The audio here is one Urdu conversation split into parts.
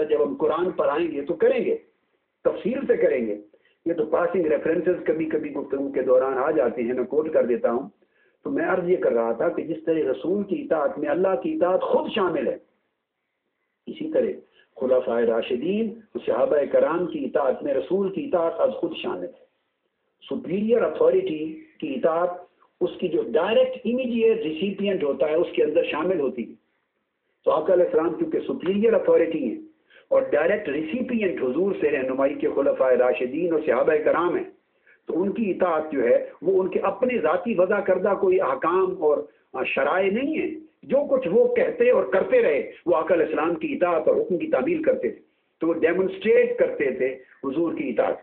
جب ہم قرآن پر آئیں گے تو کریں گے، تفصیل سے کریں گے. یہ تو پاسنگ ریفرنسز کبھی کبھی گفتگو کے دوران آ جاتے ہیں، میں کوٹ کر دیتا ہوں. تو میں عرض یہ کر رہا تھا کہ جس طرح رسول کی اطاعت میں اللہ کی اطاعت خود شامل ہے، اسی طرح خلفائے راشدین صحابہ کرام کی اطاعت میں رسول کی اطاعت از خود شامل ہے. سپیریئر اتھارٹی کی اطاعت اس کی جو ڈائریکٹ امیڈیٹ ریسیپینٹ ہوتا ہے اس کے اندر شامل ہوتی ہے. تو آقا علیہ السلام کیونکہ سپیریئر اتھارٹی ہیں اور ڈائریکٹ ریسیپینٹ حضور سے رہنمائی کے خلفائے راشدین اور صحابہ کرام ہیں، تو ان کی اطاعت جو ہے وہ ان کے اپنے ذاتی وضع کردہ کوئی احکام اور شرائع نہیں ہیں. جو کچھ وہ کہتے اور کرتے رہے وہ آقا علیہ السلام کی اطاعت اور حکم کی تعمیل کرتے تھے. تو وہ ڈیمونسٹریٹ کرتے تھے حضور کی اطاعت.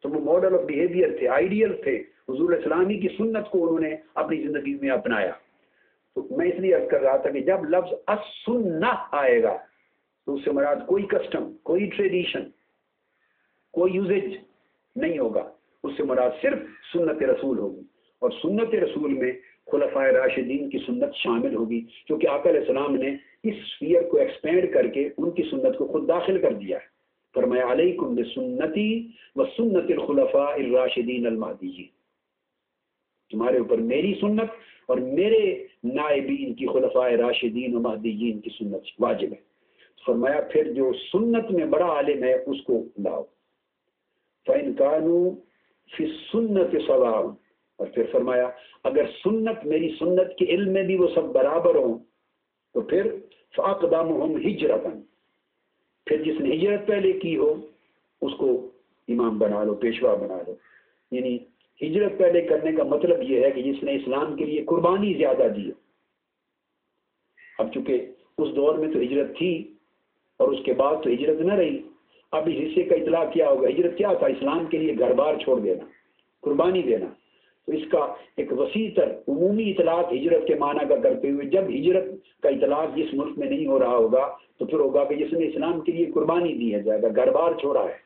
تو وہ ماڈل آف بیہیویئر تھے، آئیڈیل تھے. حضور اسلامی کی سنت کو انہوں نے اپنی زندگی میں اپنایا. تو میں اس لیے عرض کر رہا تھا کہ جب لفظ السنہ آئے گا تو اس سے مراد کوئی کسٹم، کوئی ٹریڈیشن، کوئی یوزیج نہیں ہوگا. اس سے مراد صرف سنت رسول ہوگی، اور سنت رسول میں خلفائے راشدین کی سنت شامل ہوگی، کیونکہ آقا علیہ السلام نے اس سفیر کو ایکسپینڈ کر کے ان کی سنت کو خود داخل کر دیا ہے. فرمایا علیکم بسنتی و سنت الخلفاء الراشدین المہدیین، تمہارے اوپر میری سنت اور میرے نائبین کی خلفائے راشدین و مہدیین کی سنت واجب ہے. فرمایا پھر جو سنت میں بڑا عالم ہے اس کو لاؤ. فَإِن كَانُوا فِي السُّنَّةِ سَوَاءٌ، اور پھر فرمایا اگر سنت میری سنت کے علم میں بھی وہ سب برابر ہوں تو پھر فَأَقْدَمُهُمْ هِجْرَةً، پھر جس نے ہجرت پہلے کی ہو اس کو امام بنا لو، پیشوا بنا لو. یعنی ہجرت پہلے کرنے کا مطلب یہ ہے کہ جس نے اسلام کے لیے قربانی زیادہ دی. اب چونکہ اس دور میں تو ہجرت تھی اور اس کے بعد تو ہجرت نہ رہی. اب اس حصے کا اطلاع کیا ہوگا؟ ہجرت کیا تھا؟ اسلام کے لیے گھر بار چھوڑ دینا، قربانی دینا. تو اس کا ایک وسیع تر عمومی اطلاق ہجرت کے معنی کا کرتے ہوئے جب ہجرت کا اطلاق جس ملک میں نہیں ہو رہا ہوگا تو پھر ہوگا کہ جس نے اسلام کے لیے قربانی دی ہے، زیادہ گھر بار چھوڑا ہے،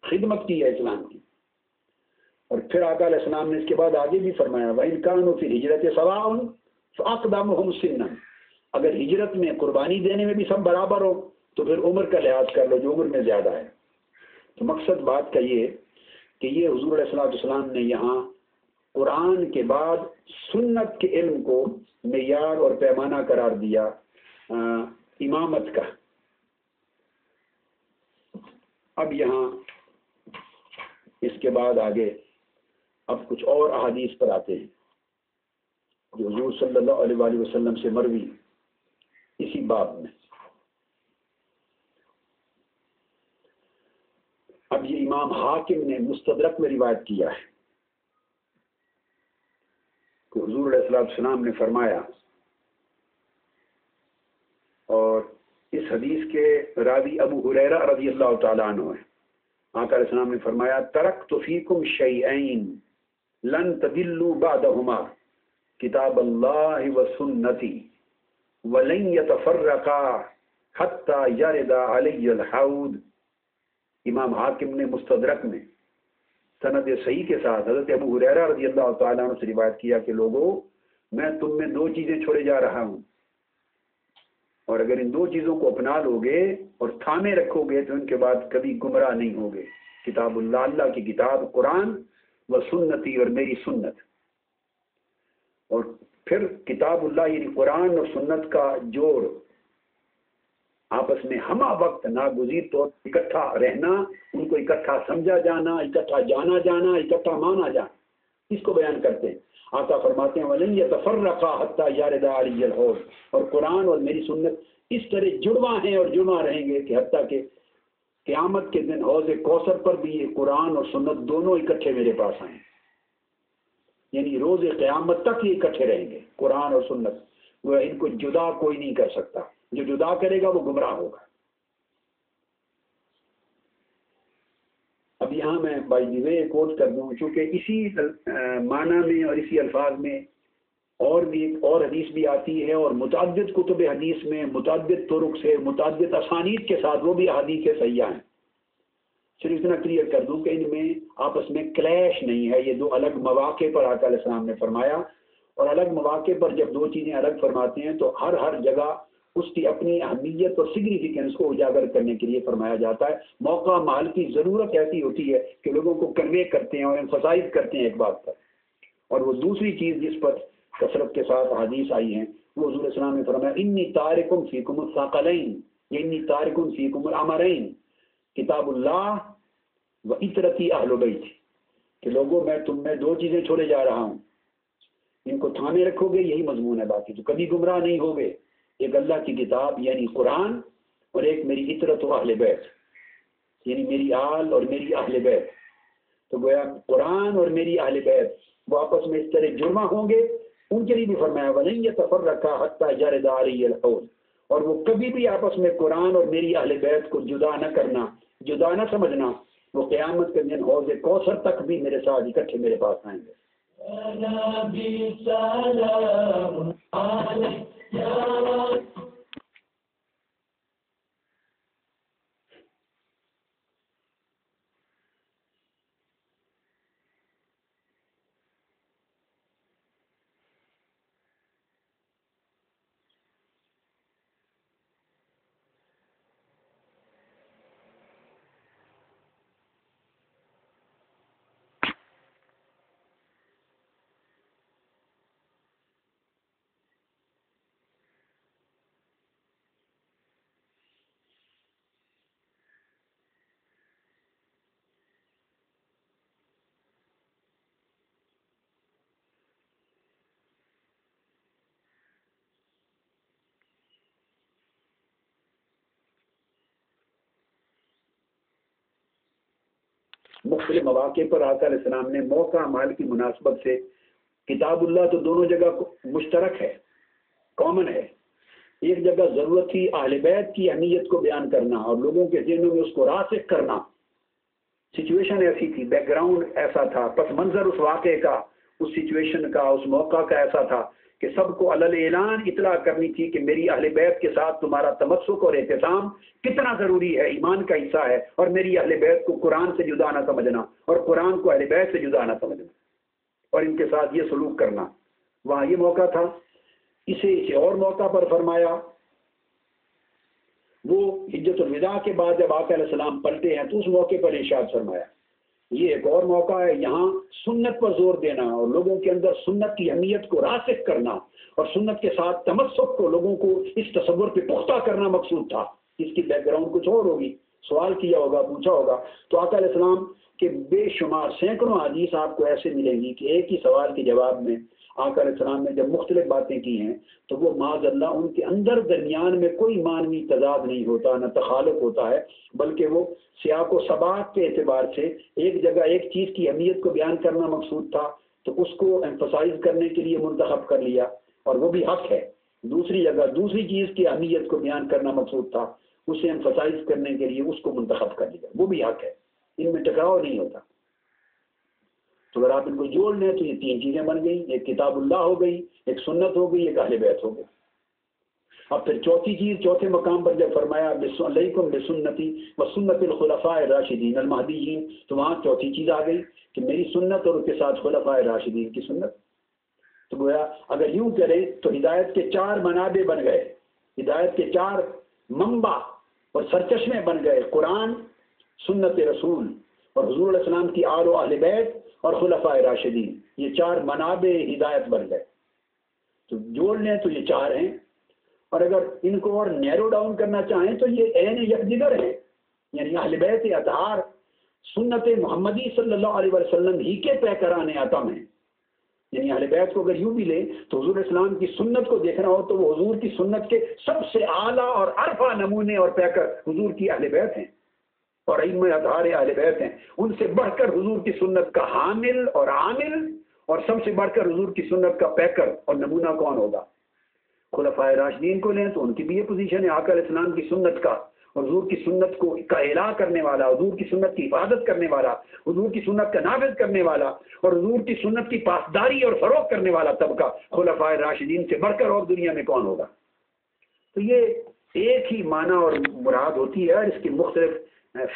خدمت کی ہے اسلام کی. اور پھر آقا علیہ السلام نے اس کے بعد آگے بھی فرمایا وَإِن كَانُوا فِي الْهِجْرَةِ سَوَاءٌ فَأَقْدَمُهُمْ سِنًّا، اگر ہجرت میں قربانی دینے میں بھی سب برابر ہو تو پھر عمر کا لحاظ کر لو جو عمر میں زیادہ ہے. تو مقصد بات کا یہ کہ یہ حضور علیہ السلام نے یہاں قرآن کے بعد سنت کے علم کو معیار اور پیمانہ قرار دیا امامت کا. اب یہاں اس کے بعد آگے اب کچھ اور احادیث پر آتے ہیں جو حضور صلی اللہ علیہ وآلہ وسلم سے مروی اسی باب میں. اب یہ امام حاکم نے مستدرک میں روایت کیا ہے کہ حضور علیہ السلام نے فرمایا، اور اس حدیث کے راوی ابو ہریرہ رضی اللہ تعالیٰ عنہ ہے. آقا علیہ السلام نے فرمایا ترکت فیکم شیئین لن تضلوا بعدہما کتاب اللہ و سنتی ولن یتفرقا حتی یرد علی الحوض. امام حاکم نے مستدرک میں سند صحیح کے ساتھ حضرت ابو ہریرہ رضی اللہ تعالیٰ عنہ سے روایت کیا کہ لوگوں میں تم میں دو چیزیں چھوڑے جا رہا ہوں، اور اگر ان دو چیزوں کو اپنا لو گے اور تھامے رکھو گے تو ان کے بعد کبھی گمراہ نہیں ہوگے. کتاب اللہ، اللہ کی کتاب قرآن، و سنتی اور میری سنت. اور پھر کتاب اللہ یعنی قرآن اور سنت کا جوڑ آپس میں ہمہ وقت ناگزیر طور اکٹھا رہنا، ان کو اکٹھا سمجھا جانا، اکٹھا جانا جانا، اکٹھا مانا جانا، اس کو بیان کرتے ہیں. آقا فرماتے ہیں وَلَن يَتَفَرَّقَا حَتَّى يَرِدَ عَلِيَّ الْحَوْض، اور قرآن اور میری سنت اس طرح جڑواں ہیں اور جڑواں رہیں گے کہ حتیٰ کہ قیامت کے دن حوض کوثر پر بھی یہ قرآن اور سنت دونوں اکٹھے میرے پاس آئیں. یعنی روز قیامت تک یہ اکٹھے رہیں گے قرآن اور سنت. وہ ان کو جدا کوئی نہیں کر سکتا، جو جدا کرے گا وہ گمراہ ہوگا. اب یہاں میں بائی دی وے کوٹ کر دوں، چونکہ اسی معنی میں اور اسی الفاظ میں اور بھی ایک اور حدیث بھی آتی ہے، اور متعدد کتب حدیث میں متعدد طرق سے متعدد اسانید کے ساتھ وہ بھی احادیث صحیحہ ہیں. صرف اتنا کلیئر کر دوں کہ ان میں آپس میں کلیش نہیں ہے. یہ دو الگ مواقع پر آقا علیہ السلام نے فرمایا، اور الگ مواقع پر جب دو چیزیں الگ فرماتے ہیں تو ہر جگہ اس کی اپنی اہمیت اور سگنیفیکینس کو اجاگر کرنے کے لیے فرمایا جاتا ہے۔ موقع محل کی ضرورت ایسی ہوتی ہے کہ لوگوں کو کنوے کرتے ہیں اور ایمفسائز کرتے ہیں ایک بات پر۔ اور وہ دوسری چیز جس پر کثرت کے ساتھ حدیث آئی ہیں وہ حضور السلام نے فرمایا انی تارکم فیکم الثقلین، انی تارکم فیکم الامرین، کتاب اللہ و اطرتی اہل بیت، کہ لوگوں میں تم میں دو چیزیں چھوڑے جا رہا ہوں، ان کو تھامے رکھو گے، یہی مضمون ہے، باقی تو کبھی گمراہ نہیں ہوگے۔ ایک اللہ کی کتاب یعنی قرآن، اور ایک میری اطرت و اہل بیت یعنی میری آل اور میری اہل بیت۔ تو گویا قرآن اور میری اہل بیت وہ آپس میں اس طرح جرمہ ہوں گے، ان کے لیے بھی فرمایا وَلَن يَتَفَرَّقَا حَتَّى يَرِدَ عَلَيَّ الْحَوْض، اور وہ کبھی بھی آپس میں قرآن اور میری اہل بیت کو جدا نہ کرنا، جدا نہ سمجھنا، وہ قیامت کے دن حوض کوثر تک بھی میرے ساتھ اکٹھے میرے پاس آئیں گے۔ مختلف مواقع پر آقا علیہ السلام نے موقع مال کی مناسبت سے کتاب اللہ تو دونوں جگہ مشترک ہے، کامن ہے، ایک جگہ ضرورت تھی اہل بیت کی اہمیت کو بیان کرنا اور لوگوں کے ذہنوں میں اس کو راسخ کرنا، سچویشن ایسی تھی، بیک گراؤنڈ ایسا تھا، پس منظر اس واقعے کا، اس سچویشن کا، اس موقع کا ایسا تھا کہ سب کو علل اعلان اطلاع کرنی تھی کہ میری اہل بیت کے ساتھ تمہارا تمسک اور احترام کتنا ضروری ہے، ایمان کا حصہ ہے، اور میری اہل بیت کو قرآن سے جدا نہ سمجھنا اور قرآن کو اہل بیت سے جدا نہ سمجھنا اور ان کے ساتھ یہ سلوک کرنا۔ وہاں یہ موقع تھا۔ اسے اور موقع پر فرمایا، وہ حجت الوداع کے بعد جب آقا علیہ السلام پلٹے ہیں تو اس موقع پر ارشاد فرمایا۔ یہ ایک اور موقع ہے، یہاں سنت پر زور دینا اور لوگوں کے اندر سنت کی اہمیت کو راسخ کرنا اور سنت کے ساتھ تمسک کو لوگوں کو اس تصور پہ پختہ کرنا مقصود تھا۔ اس کی بیک گراؤنڈ کچھ اور ہوگی، سوال کیا ہوگا، پوچھا ہوگا، تو آقا علیہ السلام کے بے شمار سینکڑوں حدیث آپ کو ایسے ملیں گی کہ ایک ہی سوال کے جواب میں آقا علیہ السلام نے جب مختلف باتیں کی ہیں تو وہ معاذ اللہ ان کے اندر درمیان میں کوئی معنوی تضاد نہیں ہوتا، نہ تخالف ہوتا ہے، بلکہ وہ سیاق و سباق کے اعتبار سے ایک جگہ ایک چیز کی اہمیت کو بیان کرنا مقصود تھا تو اس کو ایمفسائز کرنے کے لیے منتخب کر لیا، اور وہ بھی حق ہے۔ دوسری جگہ دوسری چیز کی اہمیت کو بیان کرنا مقصود تھا، اسے ایمفسائز کرنے کے لیے اس کو منتخب کر لیا، وہ بھی حق ہے، ان میں ٹکراؤ نہیں ہوتا۔ تو اگر آپ ان کو جوڑ لیں تو یہ تین چیزیں بن گئی، ایک کتاب اللہ ہو گئی، ایک سنت ہو گئی، ایک اہل بیت ہو گئی۔ اب پھر چوتھی چیز، چوتھے مقام پر جب فرمایا علیکم بسنتی و سنت الخلفاء الراشدین المہدیین، تو وہاں چوتھی چیز آ گئی کہ میری سنت اور اس کے ساتھ خلفاء راشدین کی سنت۔ تو گویا اگر یوں کریں تو ہدایت کے چار منابع بن گئے، ہدایت کے چار منبع اور سرچشمے بن گئے، قرآن، سنت رسول اور حضور علیہ السلام کی آل و اہل بیت اور خلفاء راشدین، یہ چار منابع ہدایت بن گئے۔ تو جوڑ لیں تو یہ چار ہیں، اور اگر ان کو اور نیرو ڈاؤن کرنا چاہیں تو یہ عین یکجگر ہیں، یعنی اہل بیت اطہار سنت محمدی صلی اللہ علیہ وسلم ہی کے پیکران اتم ہیں۔ یعنی اہل بیت کو اگر یوں بھی لیں تو حضور اسلام کی سنت کو دیکھنا ہو تو وہ حضور کی سنت کے سب سے اعلیٰ اور ارفع نمونے اور پیکر حضور کی اہل بیت ہیں اور ائمہ اطہار اہل بیت ہیں۔ ان سے بڑھ کر حضور کی سنت کا حامل اور عامل اور سب سے بڑھ کر حضور کی سنت کا پیکر اور نمونہ کون ہوگا؟ خلفائے راشدین کو لیں تو ان کی بھی یہ پوزیشن ہے، آقا علیہ السلام کی سنت کا اور حضور کی سنت کو کا اعلیٰ کرنے والا، حضور کی سنت کی حفاظت کرنے والا، حضور کی سنت کا نافذ کرنے والا اور حضور کی سنت کی پاسداری اور فروغ کرنے والا طبقہ خلفائے راشدین سے بڑھ کر اور دنیا میں کون ہوگا؟ تو یہ ایک ہی معنی اور مراد ہوتی ہے، اور اس کی مختلف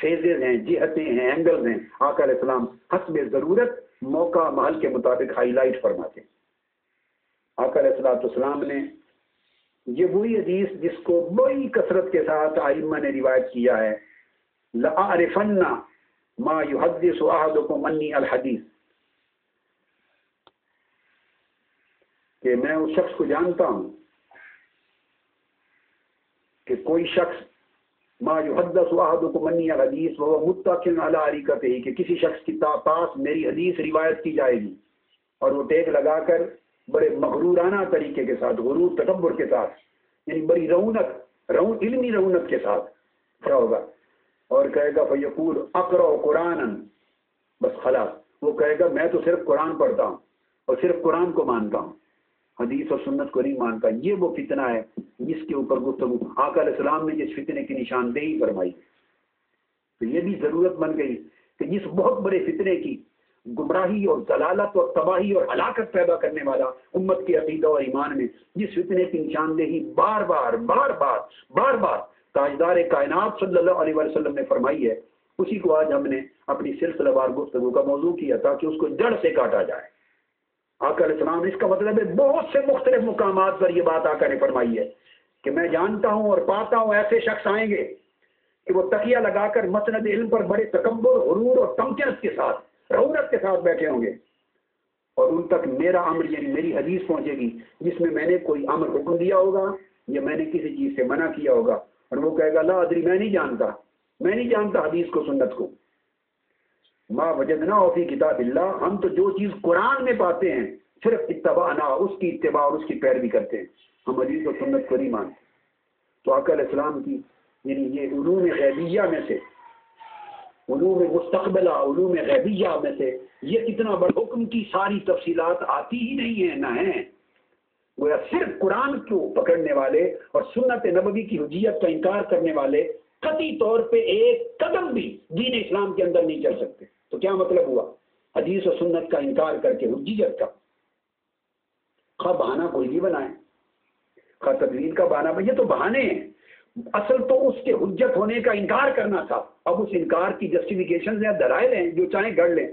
فیزز ہیں، جہتیں ہیں، اینگلز ہیں، آقا علیہ السلام حسب ضرورت موقع محل کے مطابق ہائی لائٹ فرماتے ہیں۔ آقا علیہ السلام نے یہ وہی حدیث جس کو بڑی کثرت کے ساتھ ائمہ نے روایت کیا ہے، لَأَعْرِفَنَّ مَا يُحَدِّثُ أَحَدُكُمْ عَنِّي الْحَدِيث، کہ میں اس شخص کو جانتا ہوں کہ کوئی شخص ما يحدث أحدكم عَنِّي الْحَدِيث وهو متكئ على أريكته، کہ کسی شخص کے پاس میری حدیث روایت کی جائے گی اور وہ ٹیک لگا کر بڑے مغرورانہ طریقے کے ساتھ، غرور تکبر کے ساتھ، یعنی بڑی علمی رونق کے ساتھ کیا ہوگا، اور کہے گا فیقول اقرأ قرآنا، بس خلاص وہ کہے گا میں تو صرف قرآن پڑھتا ہوں اور صرف قرآن کو مانتا ہوں، حدیث اور سنت کو نہیں مانتا۔ یہ وہ فتنہ ہے جس کے اوپر گفتگو آقا علیہ السلام نے جس فتنے کی نشاندہی فرمائی، تو یہ بھی ضرورت بن گئی کہ جس بہت بڑے فتنے کی گمراہی اور ضلالت اور تباہی اور ہلاکت پیدا کرنے والا امت کے عقیدہ اور ایمان میں جس فتنے کی نشاندہی بار بار تاجدار کائنات صلی اللہ علیہ وسلم نے فرمائی ہے، اسی کو آج ہم نے اپنی سلسلہ وار گفتگو کا موضوع کیا تاکہ اس کو جڑ سے کاٹا جائے۔ آقا علیہ السلام، اس کا مطلب ہے بہت سے مختلف مقامات پر یہ بات آقا نے فرمائی ہے کہ میں جانتا ہوں اور پاتا ہوں ایسے شخص آئیں گے کہ وہ تکیہ لگا کر مسند علم پر بڑے تکبر، غرور اور تمکنت کے ساتھ، رونق کے ساتھ بیٹھے ہوں گے، اور ان تک میرا امر یعنی میری حدیث پہنچے گی جس میں نے کوئی امر حکم دیا ہوگا یا میں نے کسی چیز سے منع کیا ہوگا، اور وہ کہے گا لا ادری، میں نہیں جانتا حدیث کو، سنت کو، ما وجدنا فی کتاب اللہ، ہم تو جو چیز قرآن میں پاتے ہیں صرف اتبعنا، اس کی اتباع اور اس کی پیروی کرتے ہیں، ہم حدیث و سنت کو نہیں مانتے۔ تو آقا علیہ السلام کی یعنی یہ علوم غیبیہ میں سے، علوم مستقبلہ، علوم غیبیہ میں سے یہ کتنا بڑا حکم کی ساری تفصیلات آتی ہی نہیں ہیں، نہ ہیں، گویا صرف قرآن کو پکڑنے والے اور سنت نبوی کی حجیت کا انکار کرنے والے قطعی طور پہ ایک قدم بھی دین اسلام کے اندر نہیں چل سکتے۔ تو کیا مطلب ہوا حدیث و سنت کا انکار کر کے حجیت کا؟ خواہ بہانہ کوئی بھی بنائے، خواہ تدوین کا بہانہ، یہ تو بہانے ہیں، اصل تو اس کے حجت ہونے کا انکار کرنا تھا۔ اب اس انکار کی جسٹیفیکیشن یا دلائل ہیں جو چاہیں گڑھ لیں۔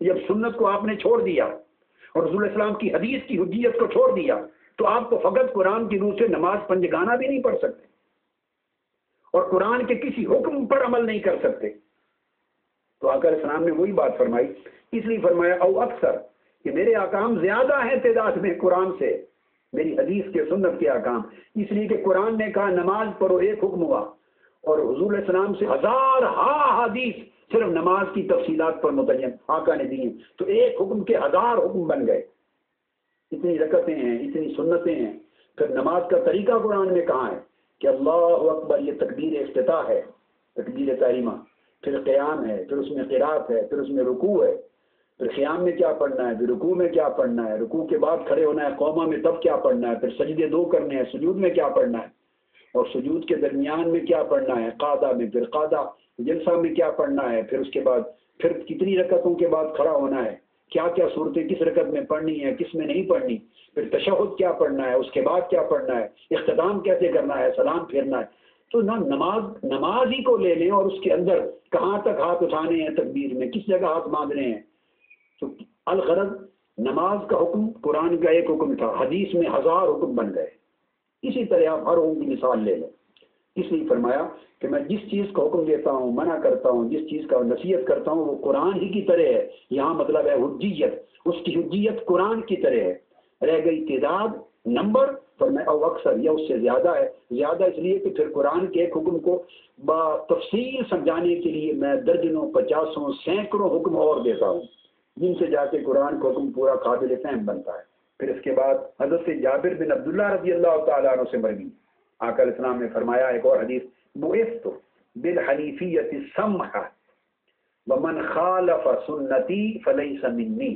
جب سنت کو آپ نے چھوڑ دیا اور رسول اسلام کی حدیث کی حجیت کو چھوڑ دیا تو آپ کو فقط قرآن کی روح سے نماز پنجگانہ بھی نہیں پڑھ سکتے اور قرآن کے کسی حکم پر عمل نہیں کر سکتے۔ تو آقا علیہ السلام نے وہی بات فرمائی، اس لیے فرمایا او اکثر، کہ میرے احکام زیادہ ہیں تعداد میں قرآن سے، میری حدیث کے سنت کے احکام، اس لیے کہ قرآن نے کہا نماز پڑھو، ایک حکم ہوا، اور حضور علیہ السلام سے ہزار حدیث صرف نماز کی تفصیلات پر متعین آقا نے دیے، تو ایک حکم کے ہزار حکم بن گئے، اتنی رکعتیں ہیں، اتنی سنتیں ہیں۔ پھر نماز کا طریقہ قرآن میں کہاں ہے کہ اللہ اکبر، یہ تکبیر افتتاح ہے، تکبیر تحریمہ، پھر قیام ہے، پھر اس میں قرات ہے، پھر اس میں رکوع ہے، پھر قیام میں کیا پڑھنا ہے، پھر رکوع میں کیا پڑھنا ہے، رکوع کے بعد کھڑے ہونا ہے قوما میں تب کیا پڑھنا ہے، پھر سجدے 2 کرنے ہیں، سجود میں کیا پڑھنا ہے، اور سجود کے درمیان میں کیا پڑھنا ہے، قعدہ میں، پھر قعدہ جلسہ میں کیا پڑھنا ہے، پھر اس کے بعد پھر کتنی رکعتوں کے بعد کھڑا ہونا ہے، کیا کیا صورتیں کس رکعت میں پڑھنی ہے، کس میں نہیں پڑھنی، پھر تشہد کیا پڑھنا ہے، اس کے بعد کیا پڑھنا ہے، اختتام کیسے کرنا ہے، سلام پھیرنا ہے۔ تو نہ نماز ہی کو لے لیں اور اس کے اندر کہاں تک ہاتھ اٹھانے ہیں تکبیر میں، کس جگہ ہاتھ باندھنے ہیں۔ تو الغرض نماز کا حکم قرآن کا ایک حکم تھا، حدیث میں ہزار حکم بن گئے۔ اسی طرح آپ ہر حکم کی مثال لے لیں۔ اس لیے فرمایا کہ میں جس چیز کا حکم دیتا ہوں، منع کرتا ہوں، جس چیز کا نصیحت کرتا ہوں وہ قرآن ہی کی طرح ہے۔ یہاں مطلب ہے حجیت، اس کی حجیت قرآن کی طرح ہے۔ رہ گئی تعداد، نمبر، فرمایا او اکثر، یا اس سے زیادہ ہے۔ زیادہ اس لیے کہ پھر قرآن کے ایک حکم کو تفصیل سمجھانے کے لیے میں درجنوں، 50 سینکڑوں حکم اور دیتا ہوں، جن سے جا کے قرآن کا حکم پورا قابل فہم بنتا ہے۔ پھر اس کے بعد حضرت جابر بن عبداللہ رضی اللہ تعالیٰ عنہ سے مروی، آقا علیہ السلام نے فرمایا ایک اور حدیث، بعثت بالحنیفیۃ السمحہ ومن خالف سنتی فلیس منی۔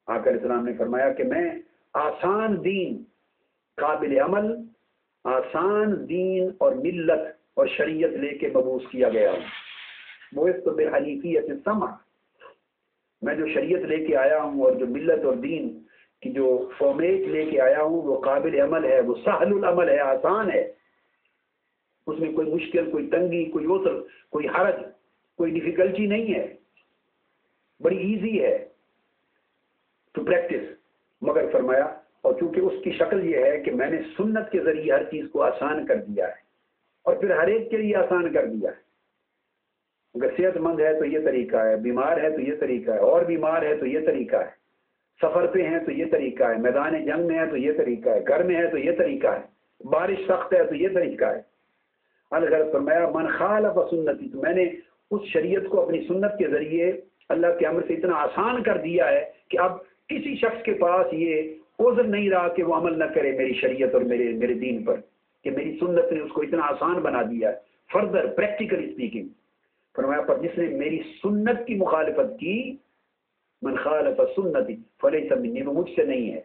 آقا علیہ السلام نے فرمایا کہ میں آسان دین، قابل عمل، آسان دین اور ملت اور شریعت لے کے مبعوث کیا گیا ہوں۔ بعثت بالحنیفیۃ السمحہ، میں جو شریعت لے کے آیا ہوں اور جو ملت اور دین کی جو فارمیٹ لے کے آیا ہوں وہ قابل عمل ہے، وہ سہل العمل ہے، آسان ہے، اس میں کوئی مشکل، کوئی تنگی، کوئی عسر، کوئی حرج، کوئی ڈیفیکلٹی نہیں ہے، بڑی ایزی ہے ٹو پریکٹس۔ مگر فرمایا اور چونکہ اس کی شکل یہ ہے کہ میں نے سنت کے ذریعے ہر چیز کو آسان کر دیا ہے اور پھر ہر ایک کے لیے آسان کر دیا ہے. اگر صحت مند ہے تو یہ طریقہ ہے، بیمار ہے تو یہ طریقہ ہے، اور بیمار ہے تو یہ طریقہ ہے، سفر پہ ہیں تو یہ طریقہ ہے، میدان جنگ میں ہے تو یہ طریقہ ہے، گھر میں ہے تو یہ طریقہ ہے، بارش سخت ہے تو یہ طریقہ ہے. الغرض فرمایا من خالف سنتی، تو میں نے اس شریعت کو اپنی سنت کے ذریعے اللہ کے امر سے اتنا آسان کر دیا ہے کہ اب کسی شخص کے پاس یہ عذر نہیں رہا کہ وہ عمل نہ کرے میری شریعت اور میرے دین پر، کہ میری سنت نے اس کو اتنا آسان بنا دیا ہے. فردر پریکٹیکلی اسپیکنگ فرمایا پر جس نے میری سنت کی مخالفت کی، من خالف سنتی فلیس منی، وہ مجھ سے نہیں ہے.